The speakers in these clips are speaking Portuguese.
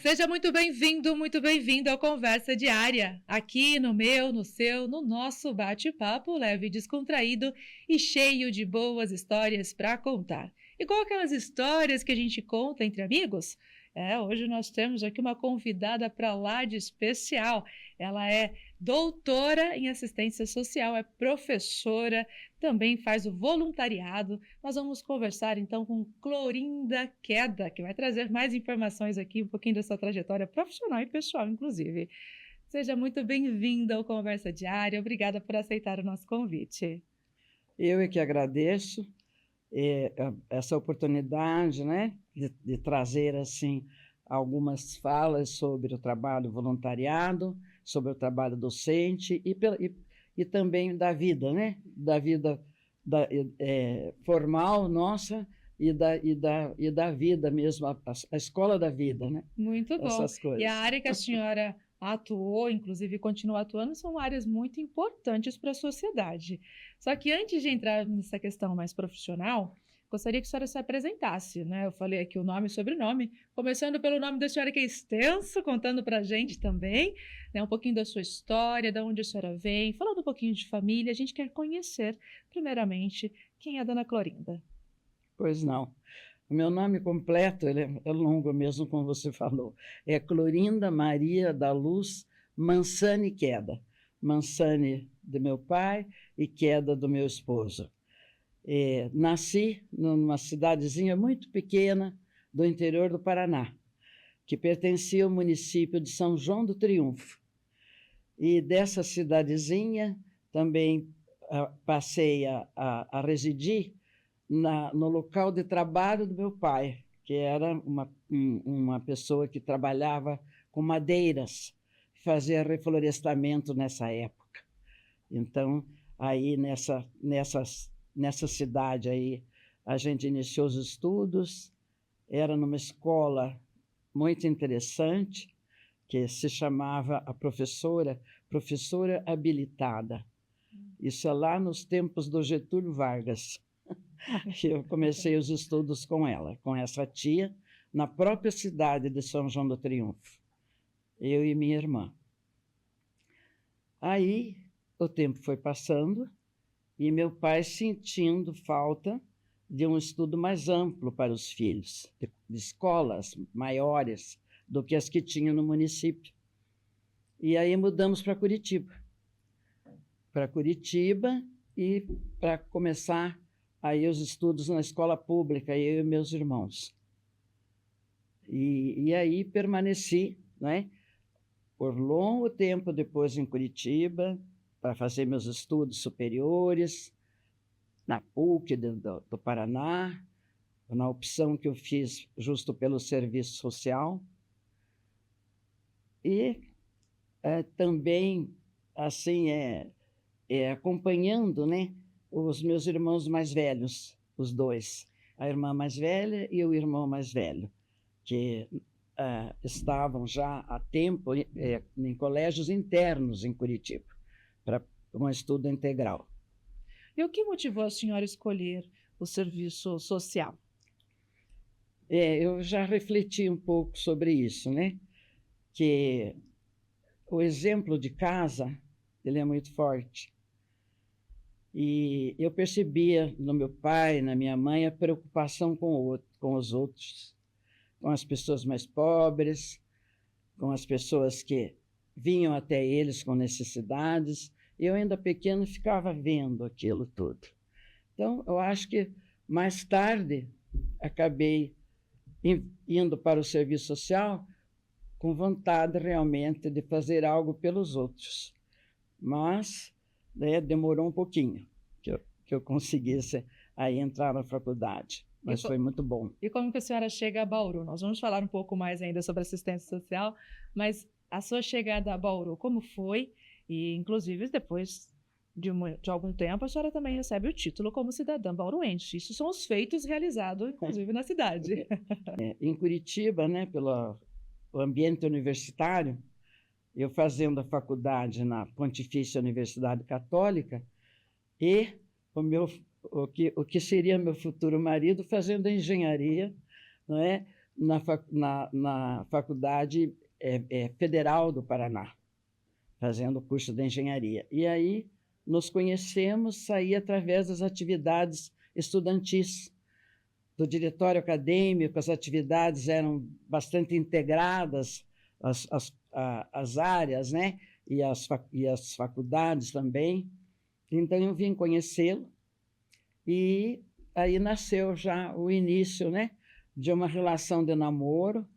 Seja muito bem-vindo ao Conversa Diária, aqui no meu, no seu, no nosso bate-papo leve e descontraído e cheio de boas histórias para contar. Igual aquelas histórias que a gente conta entre amigos. Hoje nós temos aqui uma convidada para lá de especial. Ela é doutora em assistência social, é professora, também faz o voluntariado. Nós vamos conversar então com Clorinda Queda, que vai trazer mais informações aqui, um pouquinho da sua trajetória profissional e pessoal, inclusive. Seja muito bem-vinda ao Conversa Diária. Obrigada por aceitar o nosso convite. Eu é que agradeço essa oportunidade, né, de trazer assim algumas falas sobre o trabalho voluntariado, sobre o trabalho docente e também da vida, né, da vida formal nossa e da vida mesmo, a escola da vida, né? Muito bom. Essas coisas. E a área que a senhora atuou, inclusive continua atuando, são áreas muito importantes para a sociedade. Só que antes de entrar nessa questão mais profissional, gostaria que a senhora se apresentasse, né? Eu falei aqui o nome e sobrenome, começando pelo nome da senhora, que é extenso, contando para a gente também, né, um pouquinho da sua história, de onde a senhora vem, falando um pouquinho de família. A gente quer conhecer, primeiramente, quem é a dona Clorinda. Pois não. O meu nome completo ele é longo mesmo, como você falou. É Clorinda Maria da Luz Mansani Queda. Mansani do meu pai e Queda do meu esposo. Nasci numa cidadezinha muito pequena do interior do Paraná, que pertencia ao município de São João do Triunfo. E dessa cidadezinha também passei a residir no local de trabalho do meu pai, que era uma pessoa que trabalhava com madeiras, fazia reflorestamento nessa época. Então, aí nessa cidade aí, a gente iniciou os estudos, era numa escola muito interessante, que se chamava a professora habilitada. Isso é lá nos tempos do Getúlio Vargas. Eu comecei os estudos com ela, com essa tia, na própria cidade de São João do Triunfo, eu e minha irmã. Aí o tempo foi passando e meu pai sentindo falta de um estudo mais amplo para os filhos, de escolas maiores do que as que tinha no município. E aí mudamos para Curitiba. E para começar aí os estudos na escola pública, eu e meus irmãos. E aí permaneci, né, por longo tempo depois em Curitiba, para fazer meus estudos superiores, na PUC do Paraná, na opção que eu fiz justo pelo serviço social. E também, assim, acompanhando, né, os meus irmãos mais velhos, os dois, a irmã mais velha e o irmão mais velho, que estavam já há tempo em colégios internos em Curitiba, para um estudo integral. E o que motivou a senhora a escolher o serviço social? Eu já refleti um pouco sobre isso, né? Que o exemplo de casa, ele é muito forte. E eu percebia no meu pai, na minha mãe, a preocupação com os outros, com as pessoas mais pobres, com as pessoas que vinham até eles com necessidades. Eu, ainda pequeno, ficava vendo aquilo tudo. Então, eu acho que mais tarde acabei indo para o serviço social com vontade realmente de fazer algo pelos outros. Mas demorou um pouquinho que eu conseguisse aí entrar na faculdade, mas foi muito bom. E como que a senhora chega a Bauru? Nós vamos falar um pouco mais ainda sobre assistência social, mas a sua chegada a Bauru, como foi? E, inclusive, depois de algum tempo, a senhora também recebe o título como cidadã bauruense. Isso são os feitos realizados, inclusive, na cidade. Em Curitiba, né, pelo ambiente universitário, eu fazendo a faculdade na Pontifícia Universidade Católica e o que seria meu futuro marido fazendo engenharia, não é, na Faculdade Federal do Paraná, fazendo o curso de engenharia. E aí nos conhecemos, saí através das atividades estudantis do diretório acadêmico. As atividades eram bastante integradas, as áreas, né? E as faculdades também. Então, eu vim conhecê-lo e aí nasceu já o início, né, de uma relação de namoro.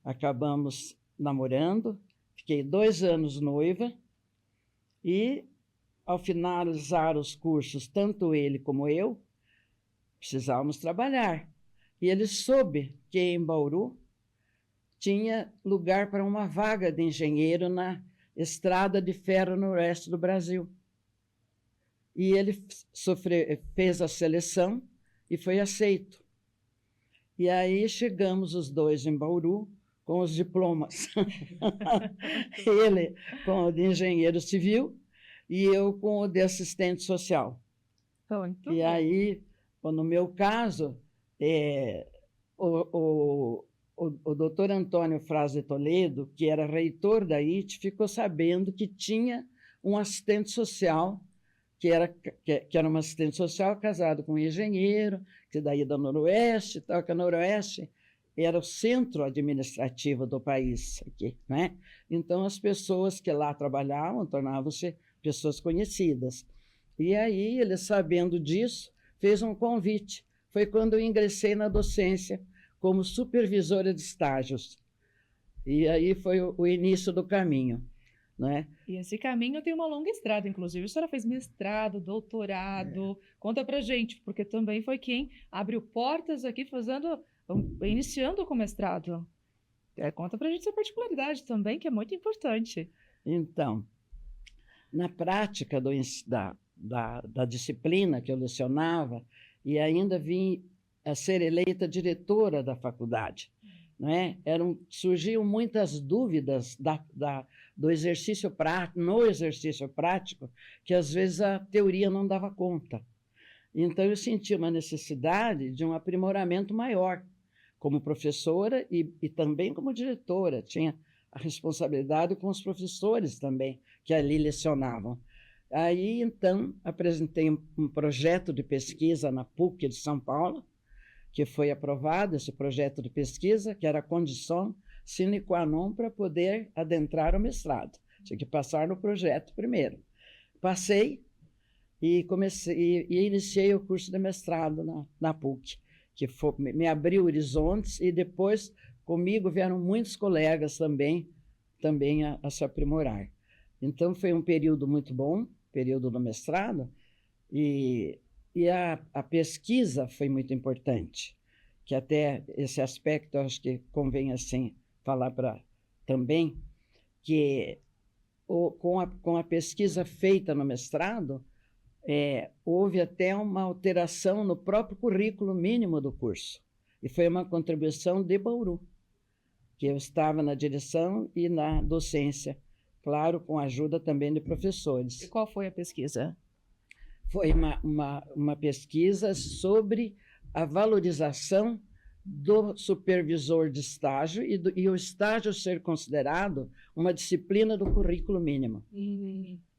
Acabamos namorando, fiquei 2 anos noiva e, ao finalizar os cursos, tanto ele como eu, precisávamos trabalhar. E ele soube que em Bauru tinha lugar para uma vaga de engenheiro na Estrada de Ferro no oeste do Brasil. E ele fez a seleção e foi aceito. E aí chegamos os dois em Bauru com os diplomas. Ele com o de engenheiro civil e eu com o de assistente social. Muito e bom. Aí, no meu caso, o doutor Antônio Fraz de Toledo, que era reitor da IT, ficou sabendo que tinha um assistente social, que era uma assistente social casado com um engenheiro, que daí da Noroeste, tal, que a Noroeste era o centro administrativo do país aqui, né? Então, as pessoas que lá trabalhavam tornavam-se pessoas conhecidas. E aí, ele, sabendo disso, fez um convite. Foi quando eu ingressei na docência como supervisora de estágios. E aí foi o início do caminho, né? E esse caminho tem uma longa estrada, inclusive. A senhora fez mestrado, doutorado. Conta pra gente, porque também foi quem abriu portas aqui iniciando com mestrado. Conta pra gente essa particularidade também, que é muito importante. Então, na prática da disciplina que eu lecionava, e ainda vim a ser eleita diretora da faculdade, né? Surgiam muitas dúvidas no exercício prático, que às vezes a teoria não dava conta. Então, eu senti uma necessidade de um aprimoramento maior, como professora e também como diretora. Tinha a responsabilidade com os professores também, que ali lecionavam. Aí, então, apresentei um projeto de pesquisa na PUC de São Paulo, que foi aprovado, esse projeto de pesquisa, que era a condição sine qua non para poder adentrar o mestrado. Tinha que passar no projeto primeiro. Passei e iniciei o curso de mestrado na PUC, que me abriu horizontes, e depois comigo vieram muitos colegas também a se aprimorar. Então, foi um período muito bom, período do mestrado, e a pesquisa foi muito importante, que até esse aspecto eu acho que convém assim falar também, que com a pesquisa feita no mestrado, houve até uma alteração no próprio currículo mínimo do curso, e foi uma contribuição de Bauru, que eu estava na direção e na docência, claro, com a ajuda também de professores. E qual foi a pesquisa? Foi uma pesquisa sobre a valorização do supervisor de estágio e o estágio ser considerado uma disciplina do currículo mínimo.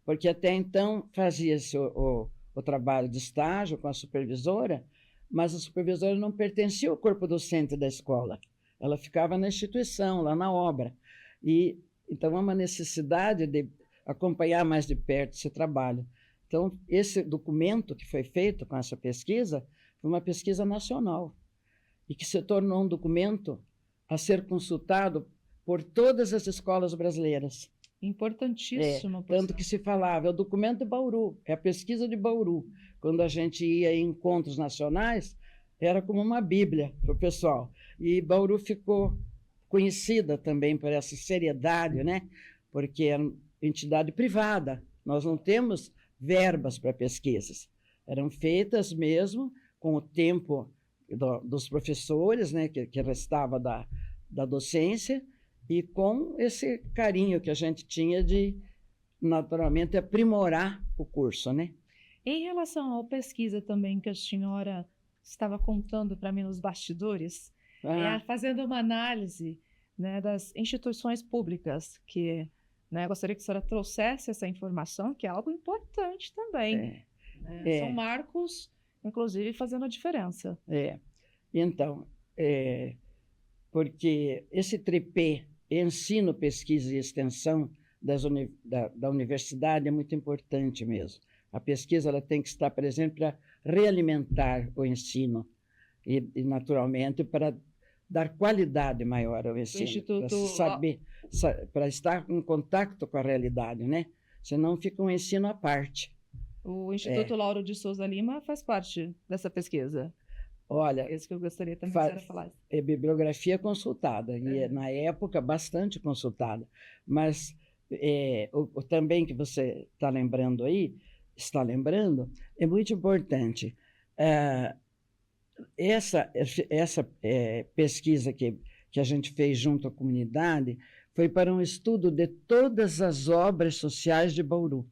Porque até então fazia-se o trabalho de estágio com a supervisora, mas a supervisora não pertencia ao corpo docente da escola. Ela ficava na instituição, lá na obra. E então há uma necessidade de acompanhar mais de perto esse trabalho. Então, esse documento que foi feito com essa pesquisa foi uma pesquisa nacional e que se tornou um documento a ser consultado por todas as escolas brasileiras. Importantíssimo. Tanto que se falava, é o documento de Bauru, é a pesquisa de Bauru. Quando a gente ia em encontros nacionais, era como uma bíblia para o pessoal. E Bauru ficou conhecida também por essa seriedade, né? Porque é uma entidade privada. Nós não temos verbas para pesquisas. Eram feitas mesmo com o tempo dos professores, né, que restava da docência, e com esse carinho que a gente tinha de, naturalmente, aprimorar o curso, né? Em relação à pesquisa também que a senhora estava contando para mim nos bastidores, fazendo uma análise, né, das instituições públicas, que, né, gostaria que a senhora trouxesse essa informação, que é algo importante também. São marcos, inclusive, fazendo a diferença. Então, porque esse tripé, ensino, pesquisa e extensão da universidade é muito importante mesmo. A pesquisa ela tem que estar presente para realimentar o ensino e naturalmente, para dar qualidade maior ao ensino, para estar em contato com a realidade, né? Senão fica um ensino à parte. O Instituto Lauro de Souza Lima faz parte dessa pesquisa. Olha, é isso que eu gostaria também que a senhora falasse. É bibliografia consultada, e na época bastante consultada. Mas também que você está lembrando, é muito importante. Essa pesquisa que a gente fez junto à comunidade foi para um estudo de todas as obras sociais de Bauru,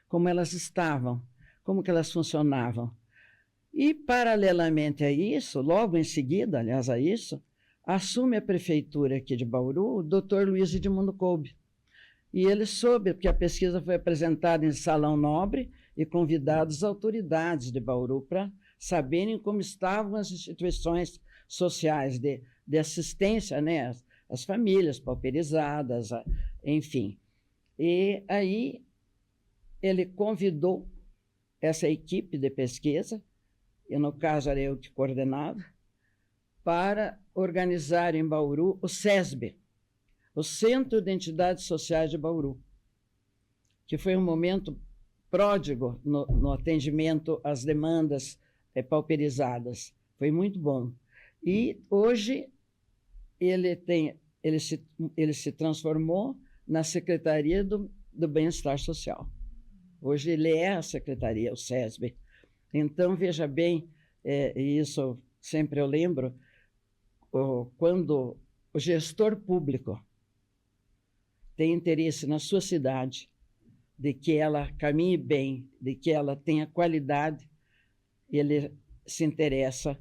como elas estavam, como que elas funcionavam. E, paralelamente a isso, logo em seguida, aliás, a isso, assume a prefeitura aqui de Bauru o Dr. Luiz Edmundo Kolbe. E ele soube, porque a pesquisa foi apresentada em Salão Nobre e convidados autoridades de Bauru para saberem como estavam as instituições sociais de assistência, né, às famílias pauperizadas, enfim. E aí ele convidou essa equipe de pesquisa, e no caso era eu que coordenava, para organizar em Bauru o SESB, o Centro de Entidades Sociais de Bauru, que foi um momento pródigo no atendimento às demandas pauperizadas. Foi muito bom. E hoje ele se transformou na Secretaria do Bem-Estar Social. Hoje ele é a secretaria, o SESB. Então, veja bem, e isso sempre eu lembro, quando o gestor público tem interesse na sua cidade, de que ela caminhe bem, de que ela tenha qualidade, ele se interessa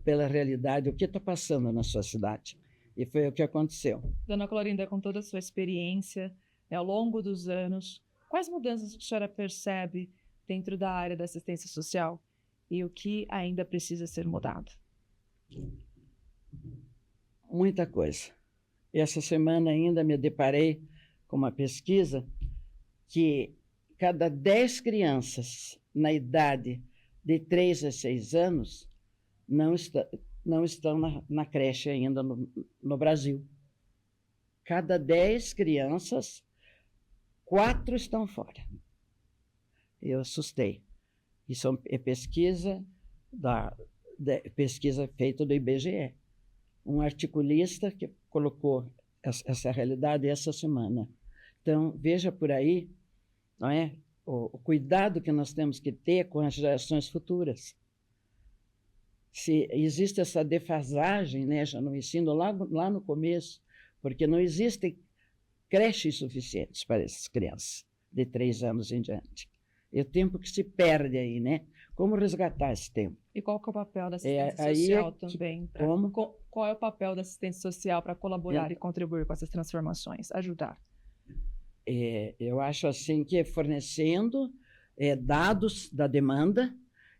pela realidade, o que está passando na sua cidade. E foi o que aconteceu. Dona Clorinda, com toda a sua experiência, ao longo dos anos, quais mudanças a senhora percebe dentro da área da assistência social e o que ainda precisa ser mudado? Muita coisa. Essa semana ainda me deparei com uma pesquisa que cada 10 crianças na idade de 3 a 6 anos não estão na creche ainda no Brasil. Cada 10 crianças, 4 estão fora. Eu assustei. Isso é pesquisa feita do IBGE. Um articulista que colocou essa realidade essa semana. Então, veja por aí, não é? O cuidado que nós temos que ter com as gerações futuras. Se existe essa defasagem, né, já no ensino lá no começo, porque não existem creches suficientes para essas crianças de 3 anos em diante. É o tempo que se perde aí, né? Como resgatar esse tempo? E qual que é o papel da assistência social também? Qual é o papel da assistência social para colaborar e contribuir com essas transformações, ajudar? Eu acho assim que fornecendo dados da demanda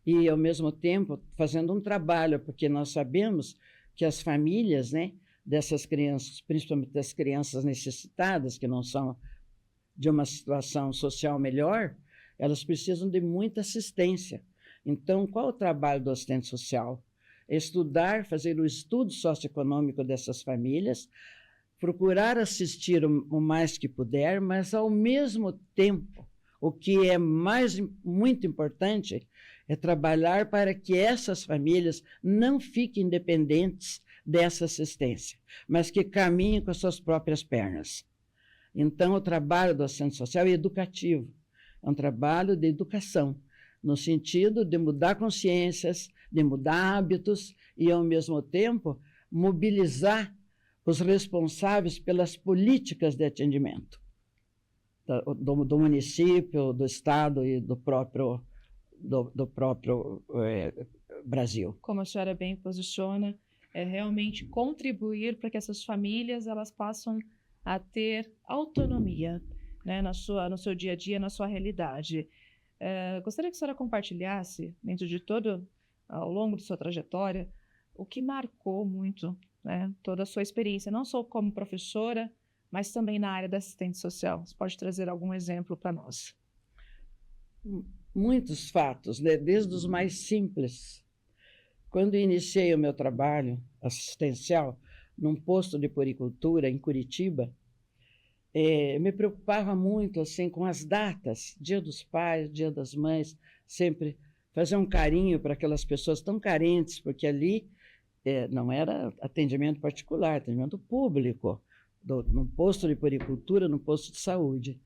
e, ao mesmo tempo, fazendo um trabalho, porque nós sabemos que as famílias, né, dessas crianças, principalmente das crianças necessitadas, que não são de uma situação social melhor, elas precisam de muita assistência. Então, qual é o trabalho do assistente social? É estudar, fazer o estudo socioeconômico dessas famílias, procurar assistir o mais que puder, mas, ao mesmo tempo, o que é muito importante é trabalhar para que essas famílias não fiquem dependentes dessa assistência, mas que caminhem com as suas próprias pernas. Então, o trabalho do assistente social é educativo, é um trabalho de educação, no sentido de mudar consciências, de mudar hábitos e, ao mesmo tempo, mobilizar os responsáveis pelas políticas de atendimento do município, do estado e do próprio Brasil. Como a senhora bem posiciona, é realmente contribuir para que essas famílias elas possam a ter autonomia, né, no seu dia a dia, na sua realidade. Gostaria que a senhora compartilhasse, dentro de todo, ao longo de sua trajetória, o que marcou muito, né, toda a sua experiência, não só como professora, mas também na área da assistente social. Você pode trazer algum exemplo para nós? Muitos fatos, né? Desde os mais simples. Quando iniciei o meu trabalho assistencial num posto de puericultura em Curitiba, me preocupava muito assim com as datas, Dia dos Pais, Dia das Mães, sempre fazer um carinho para aquelas pessoas tão carentes, porque ali não era atendimento particular, atendimento público, num posto de puericultura, num posto de saúde.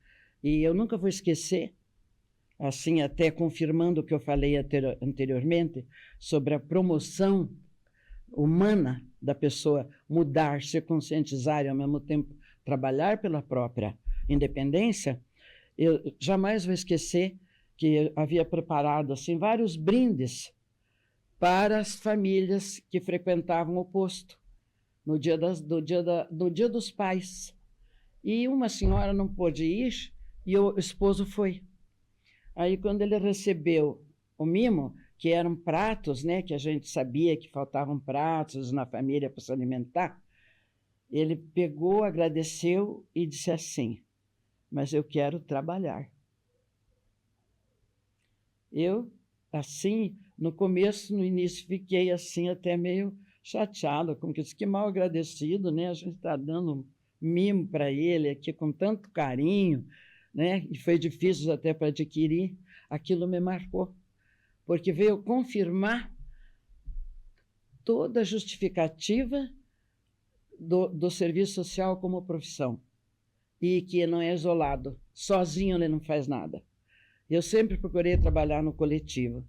E eu nunca vou esquecer, assim, até confirmando o que eu falei anteriormente, sobre a promoção humana da pessoa mudar, se conscientizar e, ao mesmo tempo, trabalhar pela própria independência. Eu jamais vou esquecer que eu havia preparado assim, vários brindes para as famílias que frequentavam o posto no dia dos pais. E uma senhora não pôde ir e o esposo foi. Aí, quando ele recebeu o mimo, que eram pratos, né, que a gente sabia que faltavam pratos na família para se alimentar, ele pegou, agradeceu e disse assim: mas eu quero trabalhar. Eu, assim, no início, fiquei assim até meio chateada, como que mal agradecido, né? A gente está dando um mimo para ele aqui com tanto carinho, né? E foi difícil até para adquirir. Aquilo me marcou, porque veio confirmar toda a justificativa do serviço social como profissão, e que não é isolado, sozinho ele não faz nada. Eu sempre procurei trabalhar no coletivo,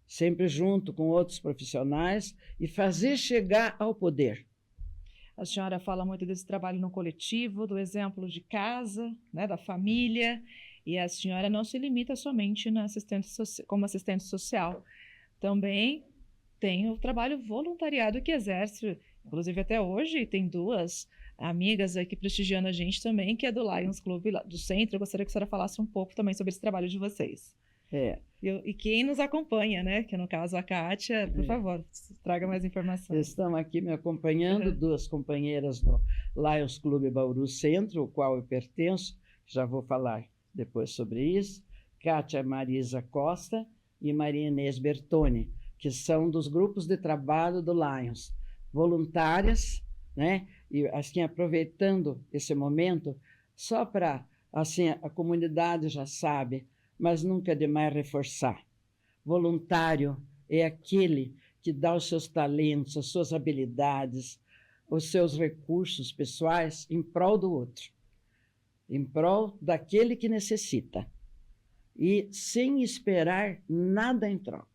sempre junto com outros profissionais e fazer chegar ao poder. A senhora fala muito desse trabalho no coletivo, do exemplo de casa, né, da família, e a senhora não se limita somente como assistente social. Também tem o trabalho voluntariado que exerce, inclusive até hoje, tem duas amigas aqui prestigiando a gente também, que é do Lions Club do Centro. Eu gostaria que a senhora falasse um pouco também sobre esse trabalho de vocês. E quem nos acompanha, né? Que no caso a Kátia, por favor, traga mais informações. Estão aqui me acompanhando, duas companheiras do Lions Club Bauru Centro, ao qual eu pertenço, já vou falar depois sobre isso, Kátia Marisa Costa e Maria Inês Bertoni, que são dos grupos de trabalho do Lions, voluntárias, né? E assim, aproveitando esse momento, só para, assim, a comunidade já sabe, mas nunca é demais reforçar. Voluntário é aquele que dá os seus talentos, as suas habilidades, os seus recursos pessoais em prol do outro, em prol daquele que necessita, e sem esperar nada em troca.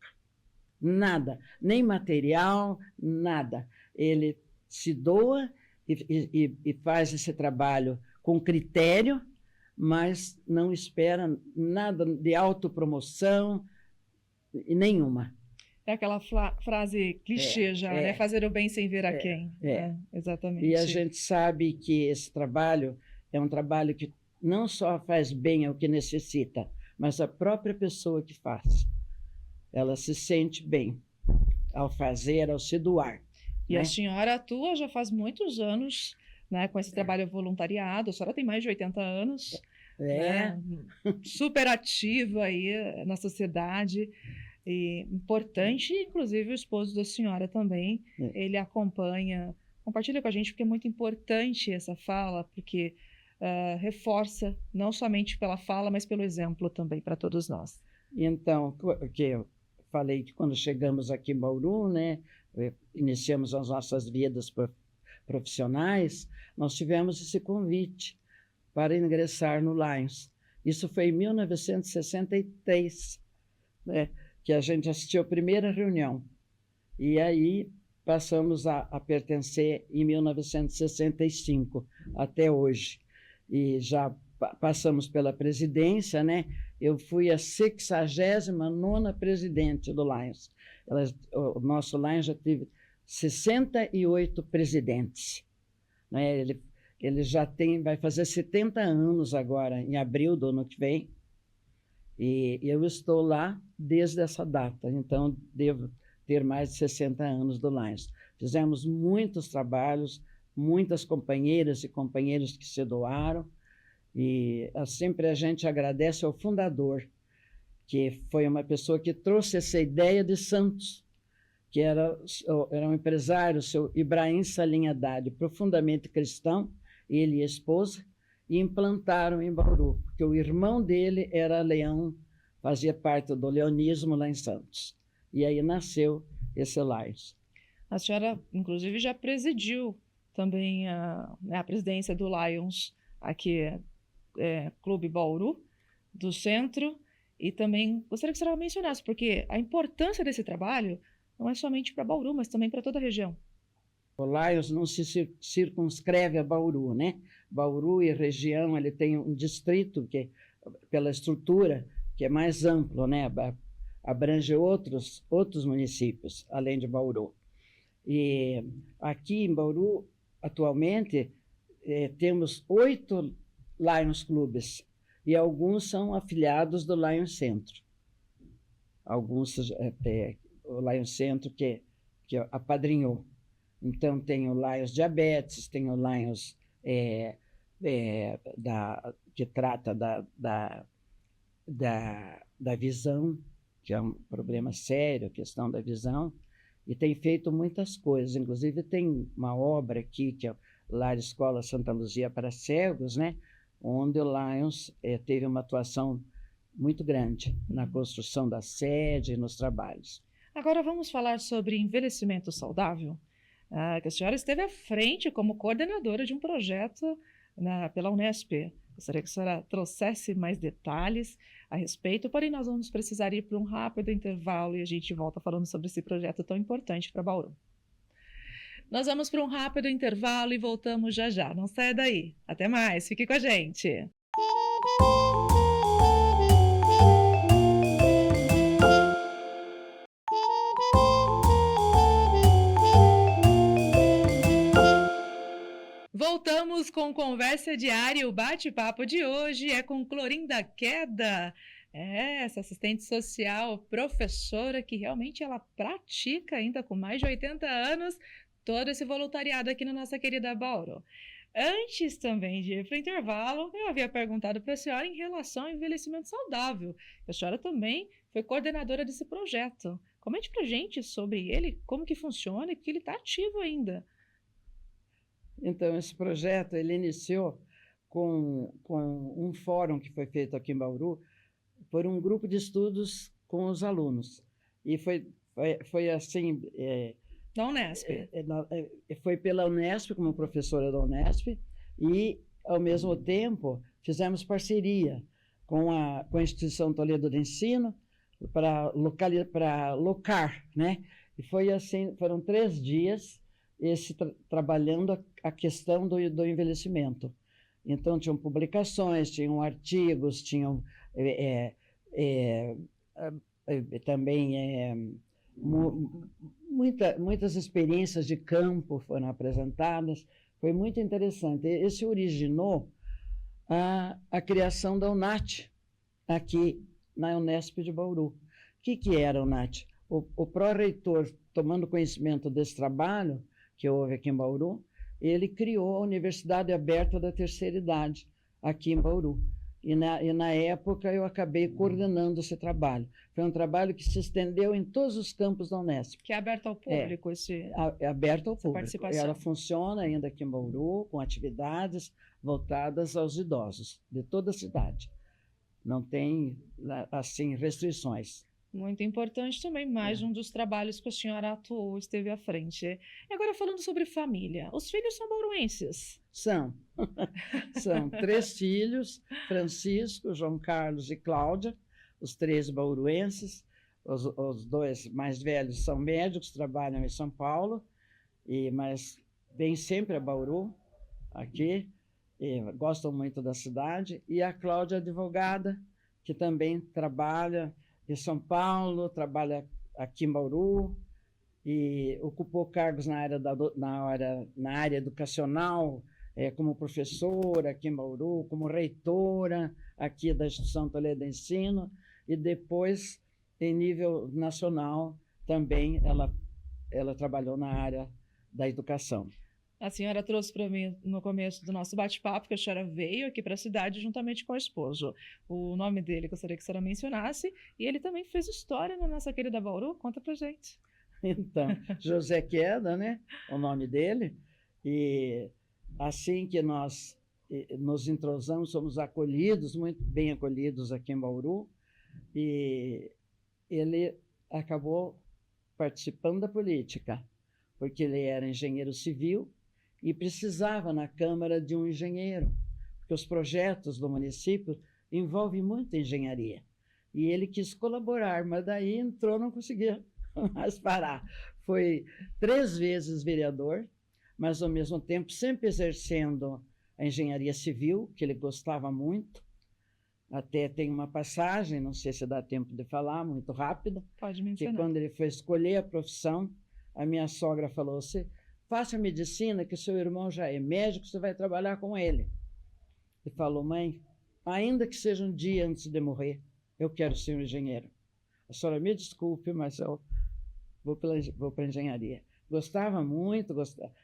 Nada, nem material, nada. Ele se doa e faz esse trabalho com critério, mas não espera nada de autopromoção nenhuma. É aquela frase clichê né? Fazer o bem sem ver a quem. Exatamente. E a gente sabe que esse trabalho é um trabalho que não só faz bem ao que necessita, mas a própria pessoa que faz. Ela se sente bem ao fazer, ao se doar. E a senhora atua já faz muitos anos, né, com esse trabalho voluntariado. A senhora tem mais de 80 anos. Né, super ativa aí na sociedade. E importante, inclusive o esposo da senhora também, ele compartilha com a gente, porque é muito importante essa fala, porque reforça, não somente pela fala, mas pelo exemplo também para todos nós. Então, que eu falei que quando chegamos aqui em Bauru, né, iniciamos as nossas vidas profissionais, nós tivemos esse convite para ingressar no Lions. Isso foi em 1963, né, que a gente assistiu a primeira reunião. E aí passamos a pertencer em 1965, até hoje. E já passamos pela presidência, né? Eu fui a 69ª presidente do Lions. O nosso Lions já teve 68 presidentes, né? Ele já vai fazer 70 anos agora, em abril do ano que vem, e eu estou lá desde essa data, então devo ter mais de 60 anos do Lions. Fizemos muitos trabalhos, muitas companheiras e companheiros que se doaram, e sempre a gente agradece ao fundador, que foi uma pessoa que trouxe essa ideia de Santos, que era um empresário, o seu Ibrahim Salim Haddad, profundamente cristão, ele e a esposa, e implantaram em Bauru, porque o irmão dele era leão, fazia parte do leonismo lá em Santos. E aí nasceu esse Lions. A senhora, inclusive, já presidiu também a presidência do Lions, aqui Clube Bauru, do Centro, e também gostaria que a senhora mencionasse, porque a importância desse trabalho não é somente para Bauru, mas também para toda a região. O Lions não se circunscreve a Bauru, né? Bauru e região, ele tem um distrito que, pela estrutura, que é mais amplo, né? Abrange outros municípios, além de Bauru. E aqui em Bauru, atualmente, temos 8 Lions Clubes, e alguns são afiliados do Lions Centro. Alguns, o Lions Centro que apadrinhou. Então, tem o Lions Diabetes, tem o Lions que trata da visão, que é um problema sério, a questão da visão, e tem feito muitas coisas. Inclusive, tem uma obra aqui, que é o Lar Escola Santa Luzia para Cegos, né? Onde o Lions teve uma atuação muito grande na construção da sede e nos trabalhos. Agora vamos falar sobre envelhecimento saudável, que a senhora esteve à frente como coordenadora de um projeto pela Unesp. Gostaria que a senhora trouxesse mais detalhes a respeito, porém nós vamos precisar ir para um rápido intervalo e a gente volta falando sobre esse projeto tão importante para Bauru. Nós vamos para um rápido intervalo e voltamos já já. Não saia daí. Até mais, fique com a gente. Voltamos com Conversa Diária. O bate-papo de hoje é com Clorinda Queda, essa assistente social, professora que realmente ela pratica ainda com mais de 80 anos todo esse voluntariado aqui na nossa querida Bauru. Antes também de ir para o intervalo, eu havia perguntado para a senhora em relação ao envelhecimento saudável. A senhora também foi coordenadora desse projeto. Comente para a gente sobre ele, como que funciona e porque ele está ativo ainda. Então, esse projeto ele iniciou com um fórum que foi feito aqui em Bauru por um grupo de estudos com os alunos. E foi assim... Da Unesp. Foi pela Unesp, como professora da Unesp, e, ao mesmo tempo, fizemos parceria com a Instituição Toledo de Ensino para locar, né? E foi assim, foram 3 dias trabalhando a questão do envelhecimento. Então, tinham publicações, tinham artigos, tinham também muitas experiências de campo foram apresentadas. Foi muito interessante. Esse originou a criação da UNAT, aqui na Unesp de Bauru. O que era a UNAT? O pró-reitor, tomando conhecimento desse trabalho que houve aqui em Bauru, ele criou a Universidade Aberta da Terceira Idade, aqui em Bauru. E na época eu acabei coordenando esse trabalho. Foi um trabalho que se estendeu em todos os campos da Unesp. Que é aberto ao público, É aberto ao público. Participação. Ela funciona ainda aqui em Bauru, com atividades voltadas aos idosos, de toda a cidade. Não tem, assim, restrições. Muito importante também, mais um dos trabalhos que a senhora atuou, esteve à frente. E agora falando sobre família, os filhos são bauruenses? São. São 3 filhos, Francisco, João Carlos e Cláudia, os 3 bauruenses. Os 2 mais velhos são médicos, trabalham em São Paulo, mas vêm sempre a Bauru, aqui, e gostam muito da cidade. E a Cláudia é advogada, que também trabalha em São Paulo, trabalha aqui em Bauru, e ocupou cargos na área educacional, como professora aqui em Bauru, como reitora aqui da Instituição Toledo de Ensino, e depois, em nível nacional, também ela trabalhou na área da educação. A senhora trouxe para mim, no começo do nosso bate-papo, que a senhora veio aqui para a cidade juntamente com o esposo. O nome dele, gostaria que a senhora mencionasse, e ele também fez história na nossa querida Bauru. Conta para gente. Então, José Queda, né? O nome dele. E assim que nós nos entrosamos, somos acolhidos, muito bem acolhidos aqui em Bauru, e ele acabou participando da política, porque ele era engenheiro civil e precisava na Câmara de um engenheiro, porque os projetos do município envolvem muita engenharia. E ele quis colaborar, mas daí entrou, não conseguia mais parar. Foi 3 vezes vereador, mas ao mesmo tempo sempre exercendo a engenharia civil, que ele gostava muito. Até tem uma passagem, não sei se dá tempo de falar, muito rápida. Pode mencionar. Que quando ele foi escolher a profissão, a minha sogra falou: você faça medicina, que seu irmão já é médico, você vai trabalhar com ele. Ele falou: mãe, ainda que seja um dia antes de morrer, eu quero ser um engenheiro. A senhora me desculpe, mas eu vou para a engenharia. Gostava muito,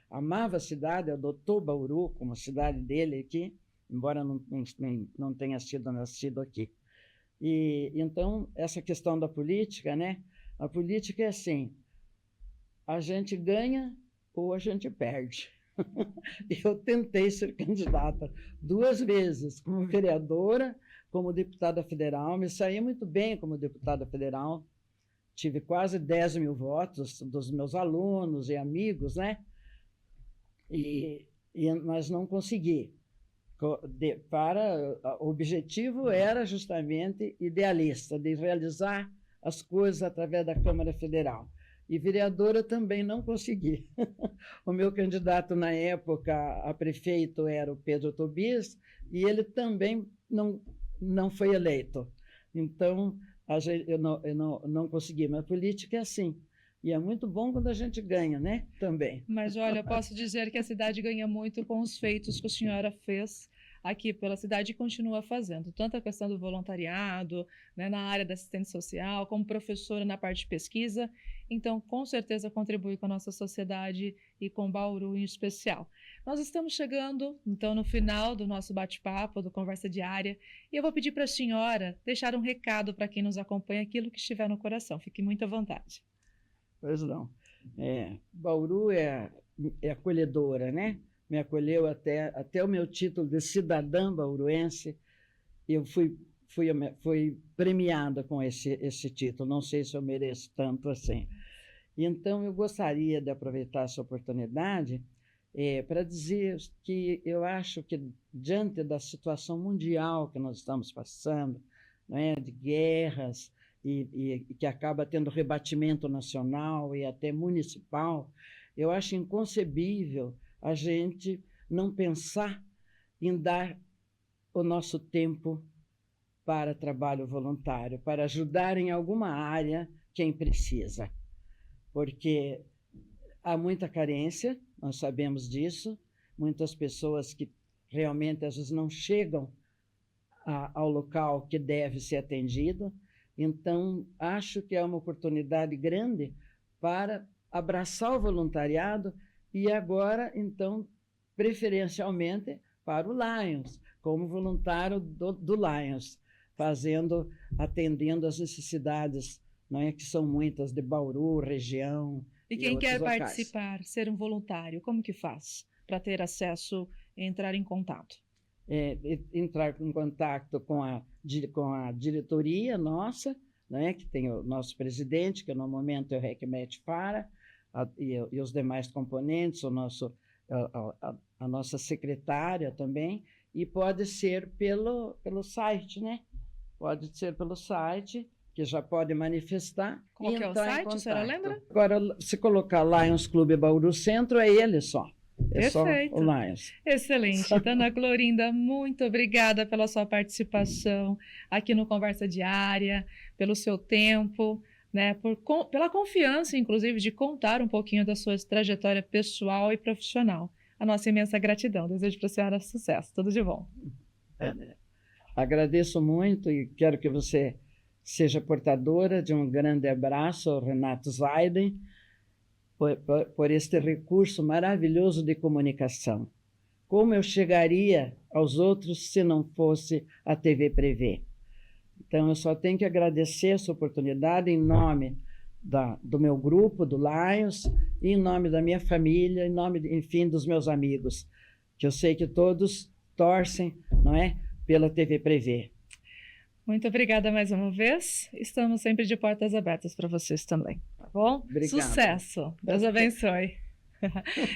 amava a cidade, adotou Bauru como a cidade dele aqui, embora não tenha sido nascido aqui. E então, essa questão da política, né? A política é assim, a gente ganha ou a gente perde. Eu tentei ser candidata 2 vezes, como vereadora, como deputada federal, me saí muito bem como deputada federal, tive quase 10 mil votos dos meus alunos e amigos, né? Mas não consegui. O objetivo era justamente idealista, de realizar as coisas através da Câmara Federal. E vereadora também não consegui. O meu candidato na época a prefeito era o Pedro Tobias, e ele também não foi eleito. Então, eu não consegui. Mas a política é assim. E é muito bom quando a gente ganha, né? Também. Mas, olha, eu posso dizer que a cidade ganha muito com os feitos que a senhora fez aqui pela cidade e continua fazendo. Tanto a questão do voluntariado, né, na área da assistência social, como professora na parte de pesquisa. Então, com certeza, contribui com a nossa sociedade e com Bauru em especial. Nós estamos chegando, então, no final do nosso bate-papo, do Conversa Diária, e eu vou pedir para a senhora deixar um recado para quem nos acompanha, aquilo que estiver no coração. Fique muito à vontade. Pois não. Bauru é acolhedora, né? Me acolheu até o meu título de cidadã bauruense. Eu fui premiada com esse título. Não sei se eu mereço tanto assim. Então, eu gostaria de aproveitar essa oportunidade para dizer que eu acho que, diante da situação mundial que nós estamos passando, não é, de guerras, e que acaba tendo rebatimento nacional e até municipal, eu acho inconcebível a gente não pensar em dar o nosso tempo para trabalho voluntário, para ajudar em alguma área quem precisa. Porque há muita carência, nós sabemos disso, muitas pessoas que realmente às vezes não chegam ao local que deve ser atendido. Então, acho que é uma oportunidade grande para abraçar o voluntariado e agora, então, preferencialmente para o Lions, como voluntário do Lions, atendendo às necessidades, não é, que são muitas, de Bauru, região. E quem quer participar, ser um voluntário, como que faz para ter acesso e entrar em contato? Entrar em contato com a diretoria nossa, né, que tem o nosso presidente, que no momento é o Requimete Fara, e os demais componentes, a nossa secretária também, e pode ser pelo site, né? Pode ser pelo site, que já pode manifestar. Qual que é o site, a senhora lembra? Agora, se colocar Lions Clube Bauru Centro, é ele só. É Perfeito. só o Lions. Excelente. Dona Clorinda, muito obrigada pela sua participação aqui no Conversa Diária, pelo seu tempo, né, pela confiança, inclusive, de contar um pouquinho da sua trajetória pessoal e profissional. A nossa imensa gratidão. Desejo para a senhora sucesso. Tudo de bom. Agradeço muito e quero que você seja portadora de um grande abraço ao Renato Zaiden por este recurso maravilhoso de comunicação. Como eu chegaria aos outros se não fosse a TV Prevê? Então, eu só tenho que agradecer essa oportunidade em nome do meu grupo, do Lions, e em nome da minha família, em nome, enfim, dos meus amigos, que eu sei que todos torcem, não é, pela TV Prevê. Muito obrigada mais uma vez. Estamos sempre de portas abertas para vocês também, tá bom? Obrigado. Sucesso. Deus abençoe.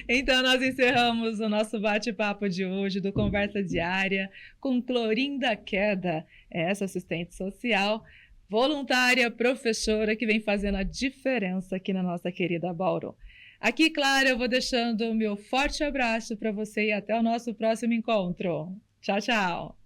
Então, nós encerramos o nosso bate-papo de hoje do Conversa Diária com Clorinda Queda, essa assistente social, voluntária, professora que vem fazendo a diferença aqui na nossa querida Bauru. Aqui, claro, eu vou deixando o meu forte abraço para você e até o nosso próximo encontro. Tchau, tchau!